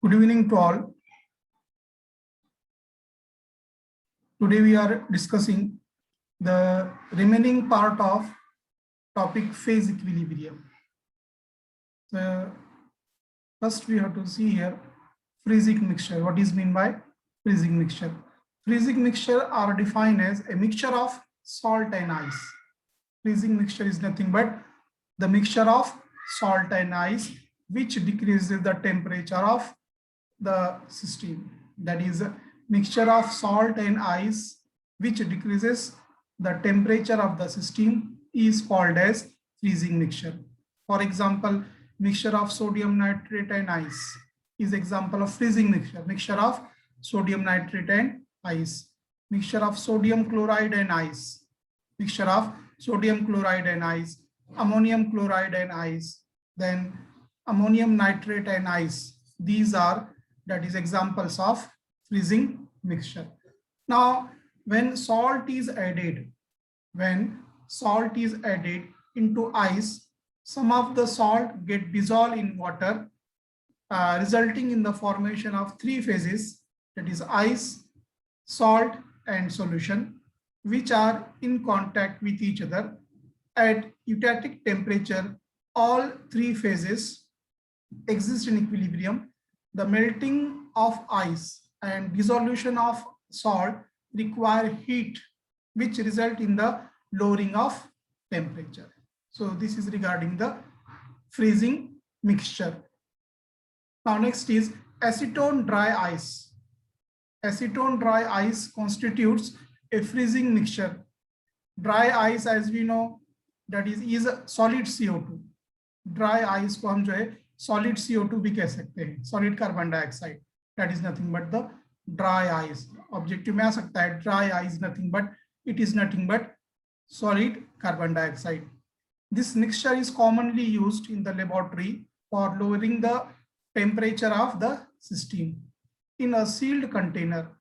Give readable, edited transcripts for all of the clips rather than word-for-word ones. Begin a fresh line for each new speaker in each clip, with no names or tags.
Good evening to all. Today we are discussing the remaining part of topic phase equilibrium. First we have to see here freezing mixture. What is meant by freezing mixture? Freezing mixture are defined as a mixture of salt and ice. Freezing mixture is nothing but the mixture of salt and ice which decreases the temperature of the system. That is a mixture of salt and ice which decreases the temperature of the system is called as freezing mixture. For example, mixture of sodium nitrate and ice is example of freezing mixture. Mixture of sodium nitrate and ice. Mixture of sodium chloride and ice. Mixture of sodium chloride and ice. Ammonium chloride and ice. Then ammonium nitrate and ice. These are that is examples of freezing mixture. Now, when salt is added into ice, some of the salt get dissolved in water, resulting in the formation of three phases, that is ice, salt, and solution, which are in contact with each other. At eutectic temperature, all three phases exist in equilibrium. The melting of ice and dissolution of salt require heat, which result in the lowering of temperature. So this is regarding the freezing mixture. Now next is acetone dry ice. Acetone dry ice constitutes a freezing mixture. Dry ice, as we know, that is a solid CO2. Dry ice को हम जो है solid CO2 भी कह सकते हैं, solid carbon dioxide. That is nothing but the dry ice. Objective में आ सकता है dry ice nothing but it is nothing but solid carbon dioxide. This mixture is commonly used in the laboratory for lowering the temperature of the system in a sealed container.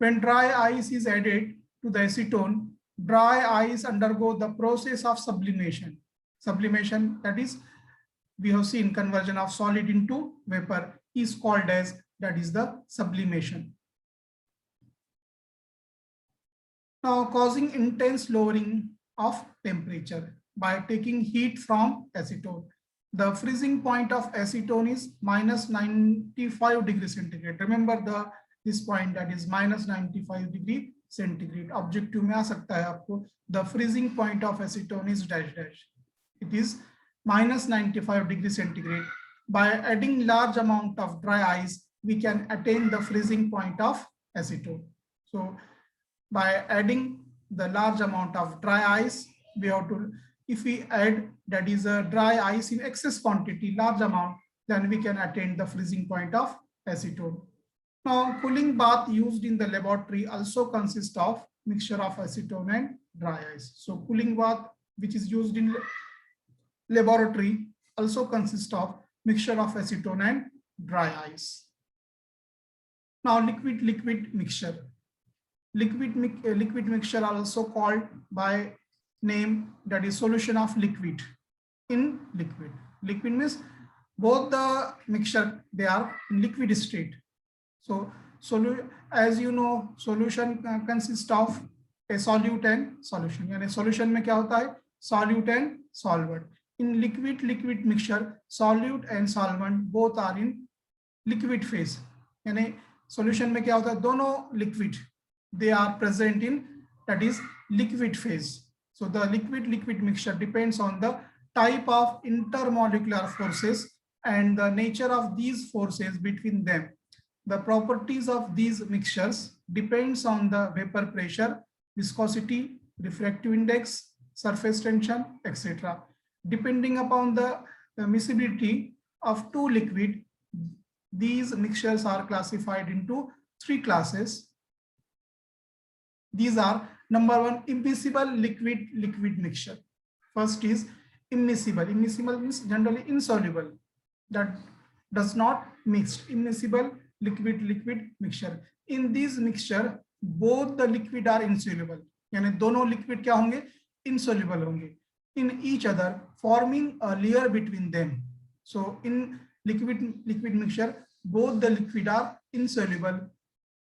When dry ice is added to the acetone, dry ice undergo the process of sublimation. Sublimation, that is, we have seen conversion of solid into vapor, is called as, that is the sublimation. Now, causing intense lowering of temperature by taking heat from acetone. The freezing point of acetone is minus 95 degrees centigrade. Remember this point, that is minus 95 degree centigrade. Objective में आ सकता है आपको. The freezing point of acetone is dash dash. It is minus 95 degrees centigrade. By adding large amount of dry ice, we can attain the freezing point of acetone. So by adding the large amount of dry ice, we have to, if we add that is a dry ice in excess quantity, large amount, then we can attain the freezing point of acetone. Now, cooling bath used in the laboratory also consists of mixture of acetone and dry ice. So cooling bath, which is used in laboratory, also consists of mixture of acetone and dry ice. Now, liquid mixture. Liquid mixture are also called by name, that is solution of liquid in liquid. Liquid means both the mixture, they are in liquid state. So as you know, solution consists of a solute and solution. यानी solution में क्या होता है? Solute and solvent. In liquid mixture, solute and solvent both are in liquid phase. यानी solution में क्या होता है? दोनों liquid, they are present in, that is liquid phase. So the liquid mixture depends on the type of intermolecular forces and the nature of these forces between them. The properties of these mixtures depends on the vapor pressure, viscosity, refractive index, surface tension, etc. Depending upon the miscibility of two liquid, these mixtures are classified into three classes. These are, number one, immiscible liquid mixture. First is immiscible. Immiscible means generally insoluble, that does not mix. Immiscible liquid mixture. In this mixture, both the liquid are insoluble. यानी दोनों liquid क्या होंगे? Insoluble होंगे in each other, forming a layer between them. So in liquid mixture, both the liquid are insoluble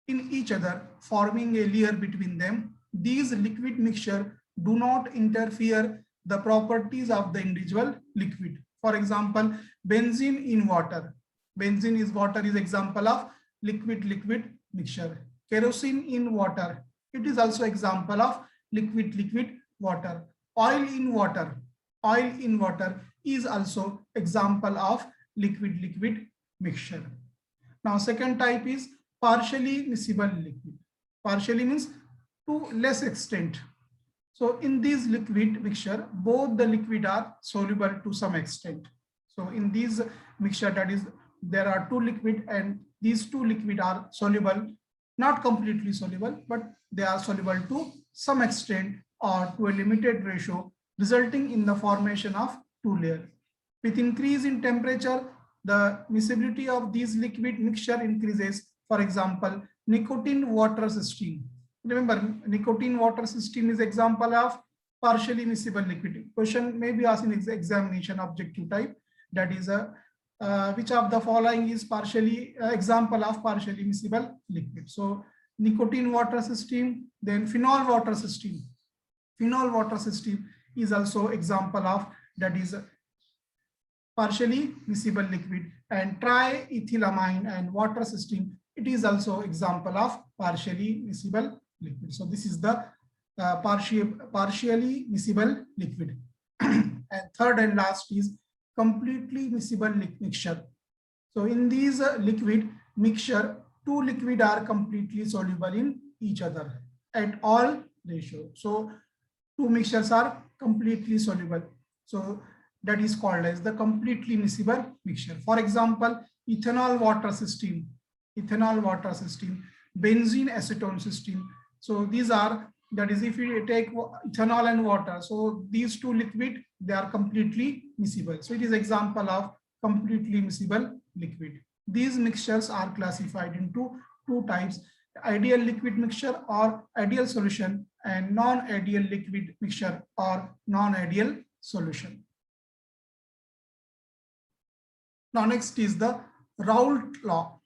in each other, forming a layer between them. These liquid mixture do not interfere the properties of the individual liquid. For example, benzene in water. Benzene is water is example of liquid-liquid mixture. Kerosene in water. It is also example of liquid-liquid water. Oil in water. Oil in water is also example of liquid-liquid mixture. Now, second type is partially miscible liquid. Partially means to less extent. So in this liquid mixture, both the liquid are soluble to some extent. So in this mixture, that is, there are two liquid and these two liquid are soluble, not completely soluble, but they are soluble to some extent or to a limited ratio, resulting in the formation of two layers. With increase in temperature, the miscibility of these liquid mixture increases. For example, nicotine water system. Remember, nicotine water system is example of partially miscible liquid. Question may be asked in examination objective type. That is which of the following is partially example of partially miscible liquid. So nicotine water system, then phenol water system. Phenol water system is also example of that is partially miscible liquid, and triethylamine and water system, it is also example of partially miscible liquid. So this is the partially miscible liquid. And third and last is completely miscible mixture. So in these liquid mixture, two liquid are completely soluble in each other at all ratio. So two mixtures are completely soluble. So that is called as the completely miscible mixture. For example, ethanol water system, benzene acetone system. So these are, that is, if you take ethanol and water, so these two liquid, they are completely miscible. So it is example of completely miscible liquid. These mixtures are classified into two types: ideal liquid mixture or ideal solution, and non-ideal liquid mixture or non-ideal solution. Now next is the Raoult law.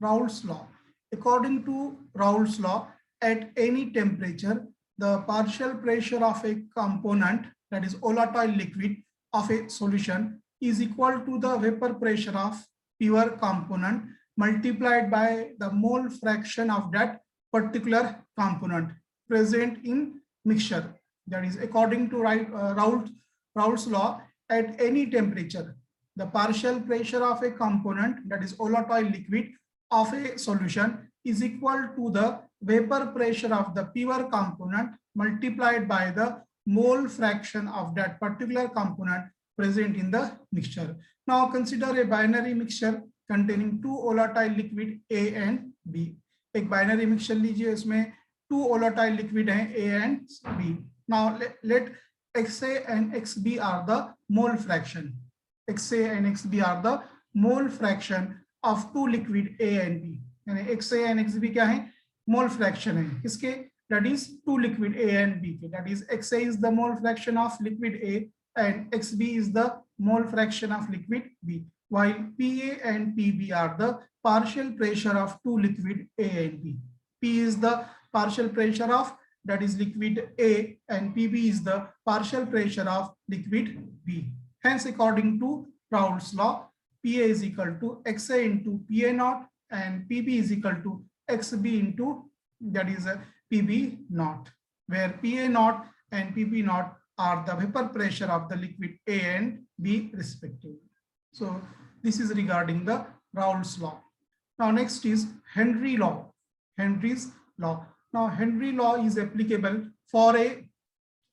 Raoult's law. According to Raoult's law, at any temperature, the partial pressure of a component, that is volatile liquid, of a solution is equal to the vapor pressure of pure component multiplied by the mole fraction of that particular component present in mixture. That is, according to Raoult's law, at any temperature, the partial pressure of a component, that is volatile liquid, of a solution is equal to the vapor pressure of the pure component multiplied by the mole fraction of that particular component present in the mixture. Now consider a binary mixture containing two volatile liquid A and B. एक binary mixture लीजिए, इसमें two volatile liquid हैं A and B. Now let XA and XB are the mole fraction. XA and XB are the mole fraction of two liquid A and B. यानी XA and XB क्या है? Mole fraction है. किसके? That is two liquid A and B. That is, XA is the mole fraction of liquid A and XB is the mole fraction of liquid B, while PA and PB are the partial pressure of two liquid A and B. P is the partial pressure of, that is, liquid A, and PB is the partial pressure of liquid B. Hence, according to Raoult's law, PA is equal to XA into PA naught and PB is equal to XB into, that is, PB naught, where PA naught and PB naught are the vapor pressure of the liquid A and B respectively. So this is regarding the Raoult's law. Now next is Henry law. Henry's law. Now Henry law is applicable for a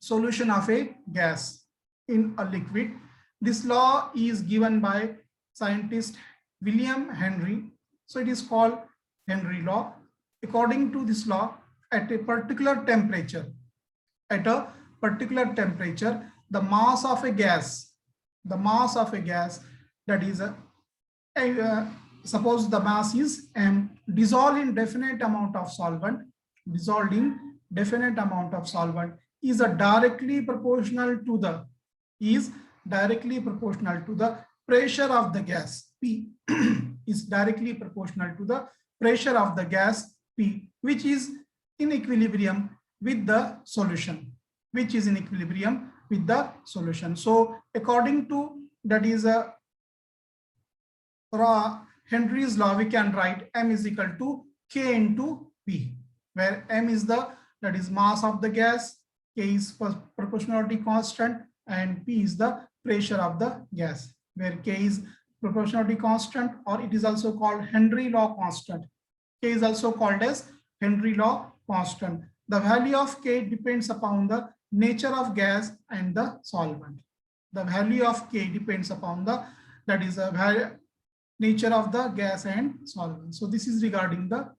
solution of a gas in a liquid. This law is given by scientist William Henry. So it is called Henry law. According to this law, at a particular temperature, the mass of a gas, that is suppose the mass is M, dissolved in definite amount of solvent, is directly proportional to the pressure of the gas P is directly proportional to the pressure of the gas P, which is in equilibrium with the solution, So according to that is a Henry's law, we can write M is equal to K into P, where M is the that is mass of the gas, K is proportionality constant, and P is the pressure of the gas, where K is proportionality constant, or it is also called Henry law constant. K is also called as Henry law constant. The value of K depends upon the nature of gas and the solvent. The value of K depends upon the that is a nature of the gas and solvent. So this is regarding the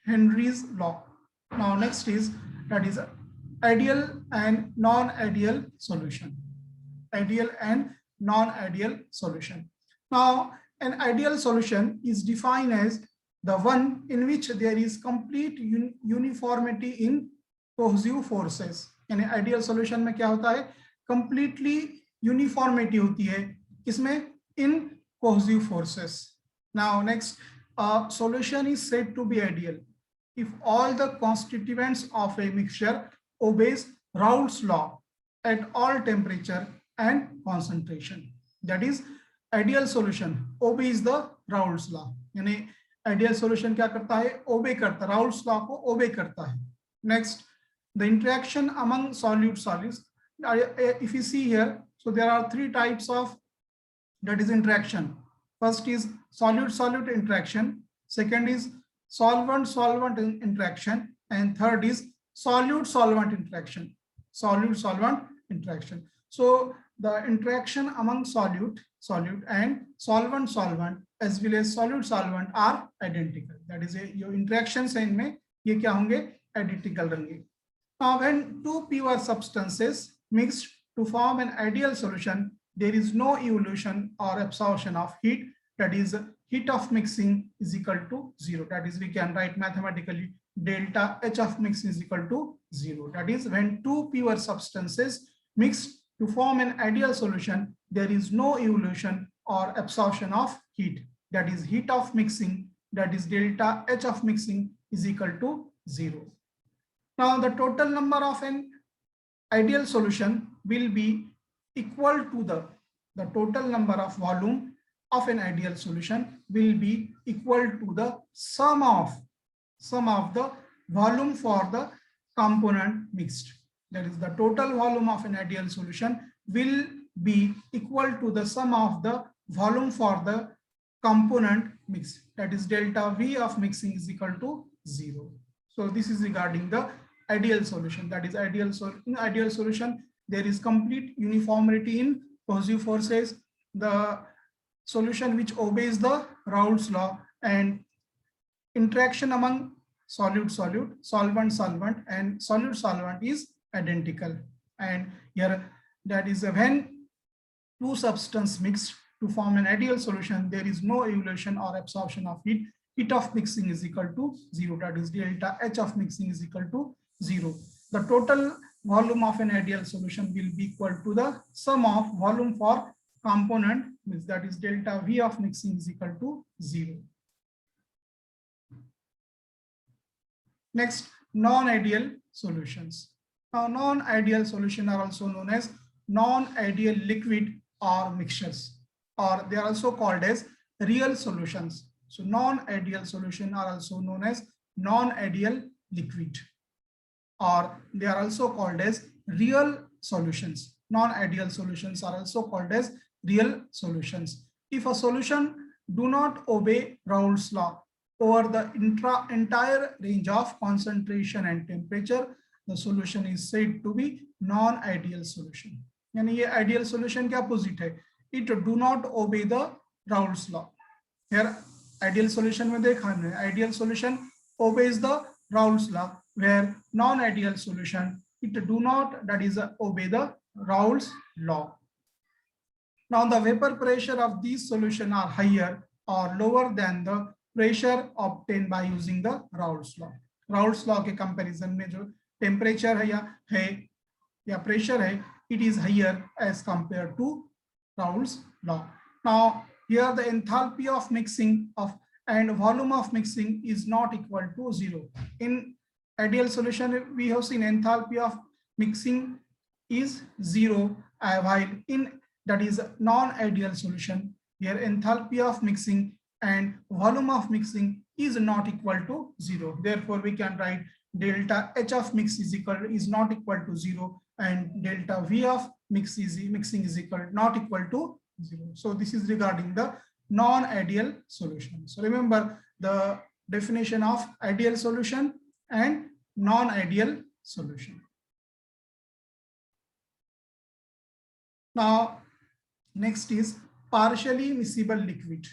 Henry's law. Now next is that is ideal and non-ideal solution. Ideal and non-ideal solution. Now an ideal solution is defined as the one in which there is complete uniformity in cohesive forces. यानी ideal solution में क्या होता है, completely uniformity होती है किसमें, in cohesive forces. Now next, a solution is said to be ideal if all the constituents of a mixture obeys Raoult's law at all temperature and concentration. That is ideal solution obeys the Raoult's law. यानी ideal solution क्या करता है, obey करता है, Raoult's law को obey करता है. Next, the interaction among solids. If you see here, so there are three types of that is interaction. First is solute-solute interaction, second is solvent-solvent interaction, and third is solute-solvent interaction. So the interaction among solute and solvent as well as solute-solvent are identical. That is your interactions इनमें ये क्या होंगे, identical रहेंगे. Now when two pure substances mixed to form an ideal solution, there is no evolution or absorption of heat. That is heat of mixing is equal to 0. That is we can write mathematically delta H of mixing is equal to 0. That is when two pure substances mixed to form an ideal solution, there is no evolution or absorption of heat. That is heat of mixing, that is delta H of mixing is equal to 0. Now the total number of an ideal solution will be equal to the total number of volume of an ideal solution will be equal to the sum of the volume for the component mixed. That is the total volume of an ideal solution will be equal to the sum of the volume for the component mixed. That is delta V of mixing is equal to 0. So this is regarding the ideal solution. That is in ideal solution there is complete uniformity in cohesive forces, the solution which obeys the Raoult's law, and interaction among solute-solute, solvent-solvent, and solute-solvent is identical. And here that is when two substances mixed to form an ideal solution, there is no evolution or absorption of heat. Heat of mixing is equal to 0. That is delta H of mixing is equal to 0. The total volume of an ideal solution will be equal to the sum of volume for component mix, that is delta V of mixing is equal to 0. Next, non-ideal solutions. Now non-ideal solutions are also known as non-ideal liquid or mixtures, or they are also called as real solutions. So non-ideal solutions are also known as non-ideal liquid, or they are also called as real solutions. Non-ideal solutions are also called as real solutions. If a solution do not obey Raoult's law over the entire range of concentration and temperature, the solution is said to be non-ideal solution. यानी ये ideal solution के opposite है. It do not obey the Raoult's law. Here ideal solution में देखा हमने, ideal solution obeys the Raoult's law, where non-ideal solution it do not, that is obey the Raoult's law. Now the vapor pressure of these solutions are higher or lower than the pressure obtained by using the Raoult's law. Raoult's law के comparison में जो temperature है या pressure है, it is higher as compared to Raoult's law. Now here the enthalpy of mixing of and volume of mixing is not equal to 0. In ideal solution, we have seen enthalpy of mixing is 0, while in that is non-ideal solution, here enthalpy of mixing and volume of mixing is not equal to 0. Therefore, we can write delta H of mix is not equal to 0, and delta V of mixing is not equal to 0. So this is regarding the non-ideal solution. So remember the definition of ideal solution and non-ideal solution. Now, next is partially miscible liquid.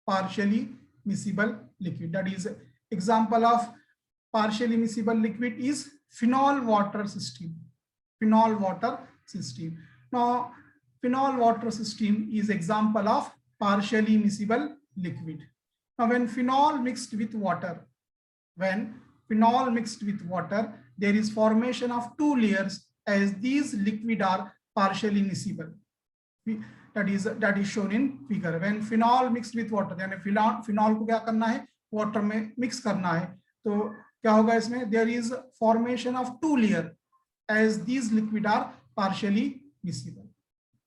Partially miscible liquid. That is example of partially miscible liquid is phenol water system. Phenol water system. Now, phenol water system is example of partially miscible liquid. Now, when phenol mixed with water, there is formation of two layers, as these liquid are partially miscible. That is shown in figure. When phenol mixed with water, यानी phenol को क्या करना है, water में mix करना है, तो क्या होगा इसमें, there is formation of two layer, as these liquid are partially miscible,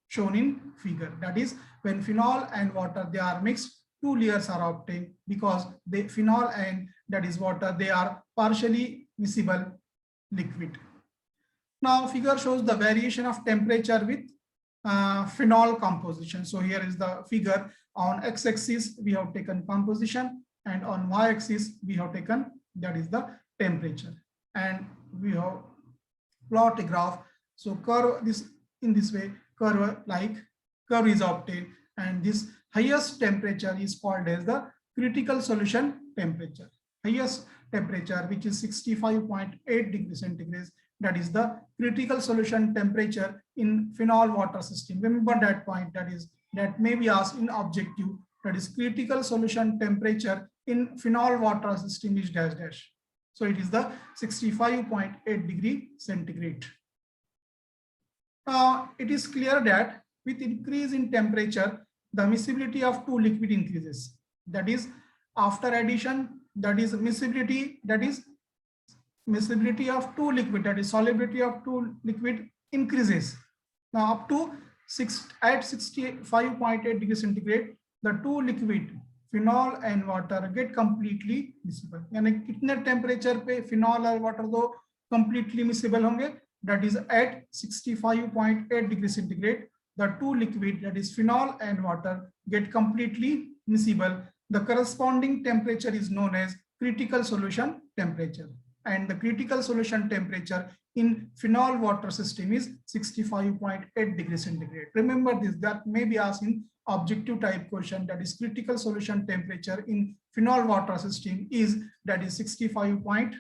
shown in figure. That is, when phenol and water they are mixed, two layers are obtained because the phenol and that is water, they are partially miscible liquid. Now figure shows the variation of temperature with phenol composition. So here is the figure. On x-axis we have taken composition, and on y-axis we have taken that is the temperature, and we have plot a graph. So curve this in this way, curve is obtained, and this highest temperature is called as the critical solution temperature. Highest temperature, which is 65.8 degrees centigrade, that is the critical solution temperature in phenol water system. Remember that point, that may be asked in objective, that is critical solution temperature in phenol water system is dash dash. So it is the 65.8 degree centigrade. It is clear that with increase in temperature, the miscibility of two liquid increases. That is, after addition, that is miscibility, miscibility of two liquid, that is solubility of two liquid increases. Now up to 65.8 degrees centigrade, the two liquid phenol and water get completely miscible. यानी कितने temperature पे phenol और water दो completely miscible होंगे, that is at 65.8 degrees centigrade. The two liquid, that is phenol and water, get completely miscible. The corresponding temperature is known as critical solution temperature, and the critical solution temperature in phenol water system is 65.8 degrees centigrade. Remember this, that may be asked in objective type question, that is critical solution temperature in phenol water system is that is 65.8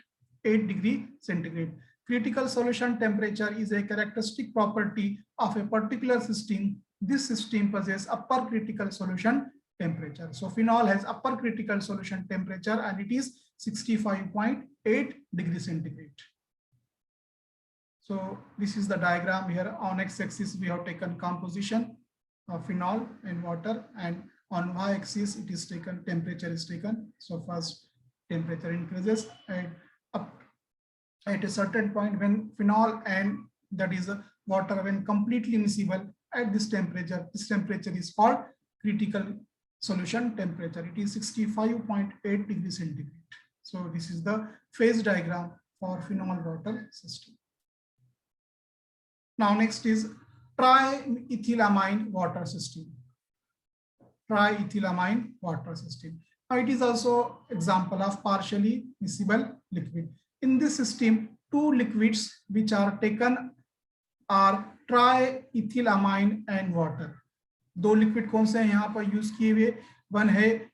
degree centigrade. Critical solution temperature is a characteristic property of a particular system. This system possesses upper critical solution temperature. So phenol has upper critical solution temperature, and it is 65.8 degrees centigrade. So this is the diagram here. On x-axis we have taken composition of phenol and water, and on y-axis it is taken, temperature is taken. So first temperature increases, and up at a certain point when phenol and that is water when completely miscible at this temperature is called critical solution temperature. It is 65.8 degrees centigrade. So this is the phase diagram for phenol water system. Now next is triethylamine water system. Triethylamine water system. Now it is also example of partially miscible liquid. In this system, two liquids which are taken are triethylamine and water. दो liquid कौन से हैं यहाँ पर use किए हुए, one है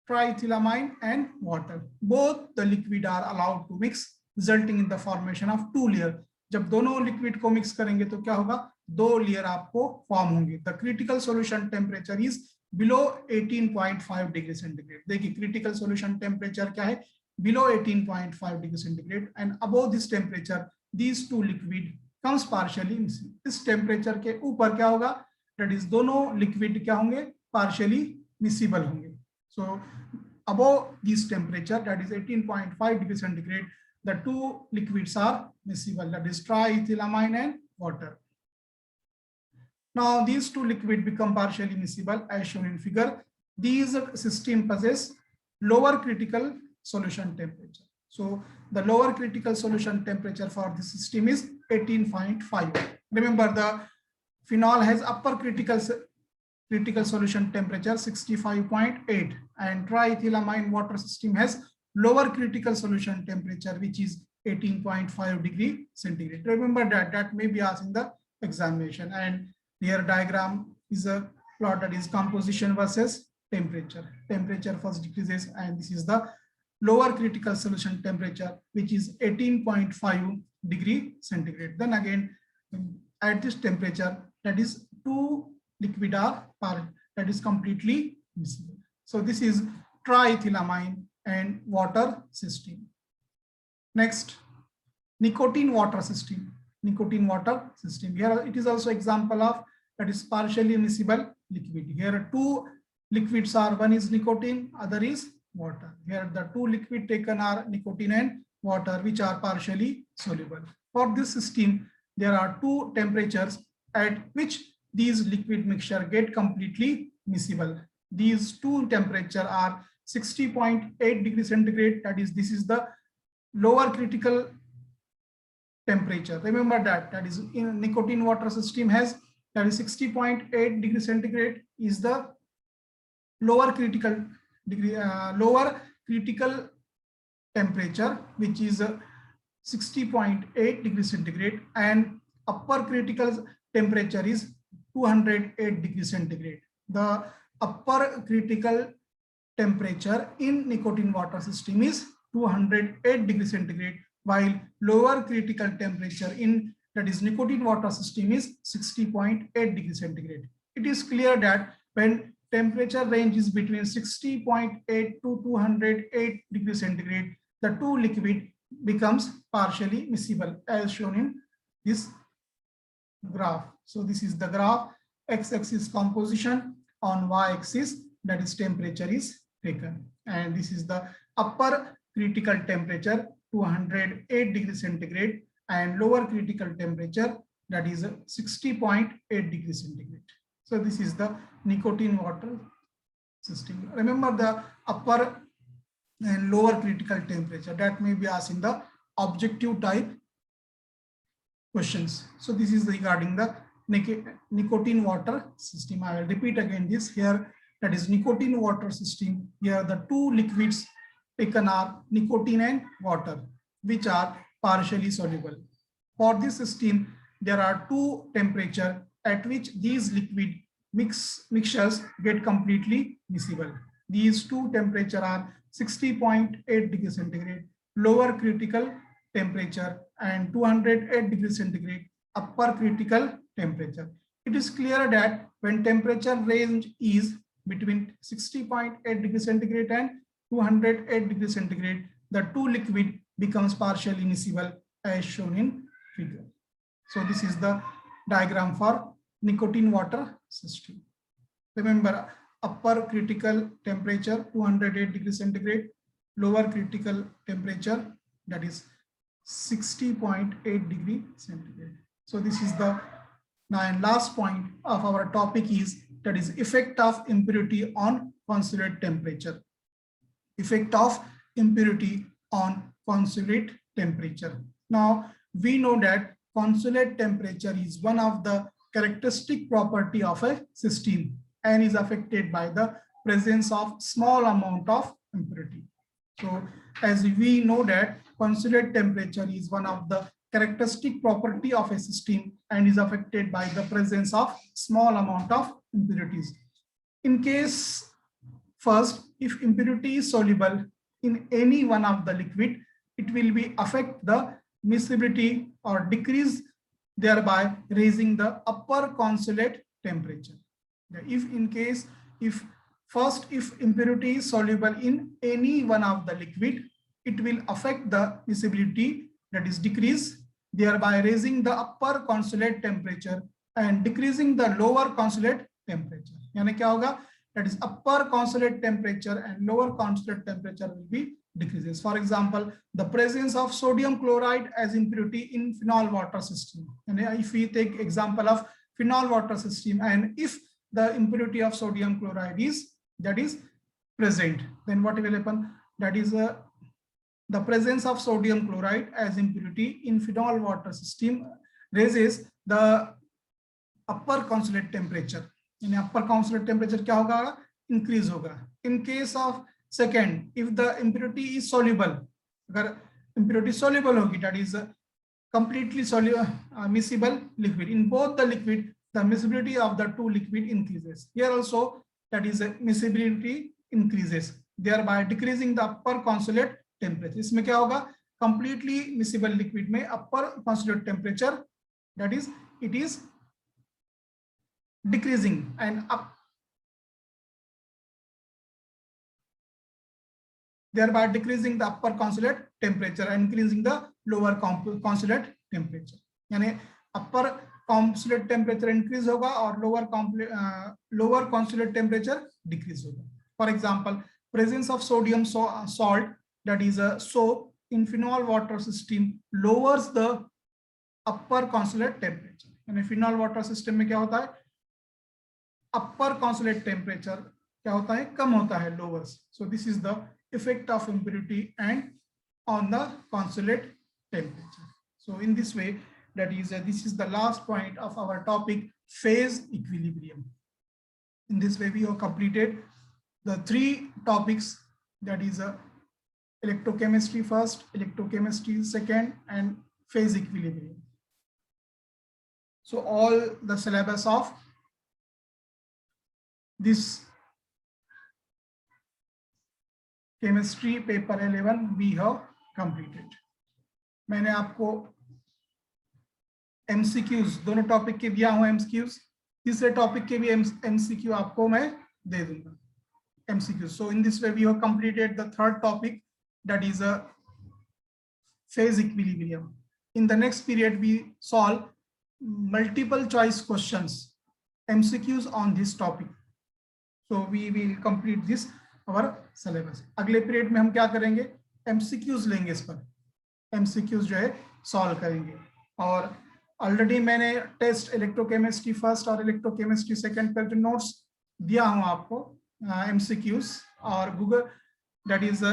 triethylamine and water. Both the liquid are allowed to mix, resulting in the formation of two layer. जब दोनों लिक्विड को मिक्स करेंगे तो क्या होगा, दो लेयर आपको फॉर्म होंगे. The critical solution temperature is below 18.5 degree centigrade. देखिए क्रिटिकल सॉल्यूशन टेम्परेचर क्या है, below 18.5 degree centigrade, and above this temperature these two liquid becomes partially miscible. इस टेम्परेचर के ऊपर क्या होगा, that is दोनों लिक्विड क्या होंगे, partially miscible होंगे. So above this temperature, that is 18.5 degrees centigrade, the two liquids are miscible, that is triethylamine and water. Now these two liquids become partially miscible as shown in figure. These system possess lower critical solution temperature. So the lower critical solution temperature for this system is 18.5. Remember, the phenol has upper critical solution temperature 65.8, and triethylamine water system has lower critical solution temperature, which is 18.5 degree centigrade. Remember that may be asked in the examination. And here diagram is a plot, that is composition versus temperature. Temperature first decreases, and this is the lower critical solution temperature, which is 18.5 degree centigrade. Then again, at this temperature, that is two liquid are that is completely miscible. So this is triethylamine and water system. Next, nicotine water system. Nicotine water system. Here it is also example of that is partially miscible liquid. Here two liquids are, one is nicotine, other is water. Here the two liquid taken are nicotine and water, which are partially soluble. For this system, there are two temperatures at which these liquid mixture get completely miscible. These two temperature are 60.8 degrees centigrade, that is, this is the lower critical temperature. Remember that is in nicotine water system has, that is 60.8 degrees centigrade is the lower critical degree, lower critical temperature, which is 60.8 degrees centigrade, and upper critical temperature is 208 degrees centigrade. The upper critical temperature in nicotine water system is 208 degrees centigrade, while lower critical temperature in that is nicotine water system is 60.8 degrees centigrade. It is clear that when temperature range is between 60.8 to 208 degrees centigrade, the two liquid becomes partially miscible as shown in this graph. So this is the graph, x-axis composition, on y-axis that is temperature is taken, and this is the upper critical temperature 208 degrees centigrade and lower critical temperature that is 60.8 degrees centigrade. So this is the nicotine water system. Remember the upper and lower critical temperature that may be asked in the objective type questions. So this is regarding the nicotine water system. I will repeat again this here, that is nicotine water system. Here the two liquids taken are nicotine and water, which are partially soluble. For this system, there are two temperatures at which these liquid mixtures get completely miscible. These two temperatures are 60.8 degrees centigrade, lower critical temperature, and 208 degrees centigrade, upper critical temperature. It is clear that when temperature range is between 60.8 degrees centigrade and 208 degrees centigrade, the two liquid becomes partially miscible as shown in figure. So this is the diagram for nicotine water system. Remember, upper critical temperature 208 degrees centigrade, lower critical temperature that is 60.8 degree centigrade. So this is the last point of our topic is that is effect of impurity on concentrate temperature. Effect of impurity on concentrate temperature. Now we know that concentrate temperature is one of the characteristic property of a system and is affected by the presence of small amount of impurity. So as we know that concentrate temperature is one of the characteristic property of a system and is affected by the presence of small amount of impurities. In case first, if impurity is soluble in any one of the liquid, it will be affect the miscibility or decrease, thereby raising the upper concentrate temperature. If impurity is soluble in any one of the liquid, it will affect the miscibility, that is decrease thereby raising the upper consolidate temperature and decreasing the lower consolidate temperature. यानी क्या होगा? That is upper consolidate temperature and lower consolidate temperature will be decreases. For example, the presence of sodium chloride as impurity in phenol water system. And if we take example of phenol water system, and if the impurity of sodium chloride is present, then what will happen? That is the presence of sodium chloride as impurity in phenol water system raises the upper consolidate temperature. यानी upper consolidate temperature क्या होगा? Increase होगा. In case of second, if the impurity is soluble, अगर impurity soluble होगी, that is completely soluble miscible liquid. In both the liquid, the miscibility of the two liquid increases. Here also, that is miscibility increases, thereby decreasing the upper consolidate temperature. इसमें क्या होगा? Completely miscible liquid में upper consolidate temperature, that is it is decreasing and up, thereby decreasing the upper consolidate temperature and increasing the lower consolidate temperature. यानी upper consolidate temperature increase होगा और lower consolidate temperature decrease होगा. For example, presence of sodium salt, that is a soap, in phenol water system lowers the upper consolidate temperature. यानी phenol water system में क्या होता है? Upper consolidate temperature क्या होता है? कम होता है, lowers. So this is the effect of impurity and on the consolidate temperature. So in this way, that is this is the last point of our topic, phase equilibrium. In this way, we have completed the 3 topics, that is electrochemistry first, electrochemistry second, and phase equilibrium. So all the syllabus of this chemistry paper 11 we have completed. मैंने आपको MCQs दोनों topic के दिया हूं, MCQs तीसरे topic के भी MCQ आपको मैं दे दूंगा, MCQs. So in this way we have completed the 3rd topic, that is a phase equilibrium. In the next period we solve multiple choice questions, MCQs on this topic. So we will complete this our syllabus. अगले period में हम क्या करेंगे? MCQs लेंगे, इस पर MCQs जो है सॉल्व करेंगे. और ऑलरेडी मैंने टेस्ट इलेक्ट्रोकेमिस्ट्री फर्स्ट और इलेक्ट्रोकेमिस्ट्री सेकंड पर जो नोट्स दिया हूं आपको MCQs, और गूगल दैट इज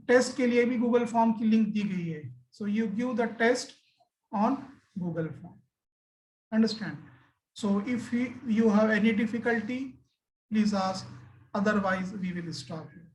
टेस्ट के लिए भी गूगल फॉर्म की लिंक दी गई है. So you give the test on Google form. Understand? So if you have any difficulty, please ask, otherwise we will stop here.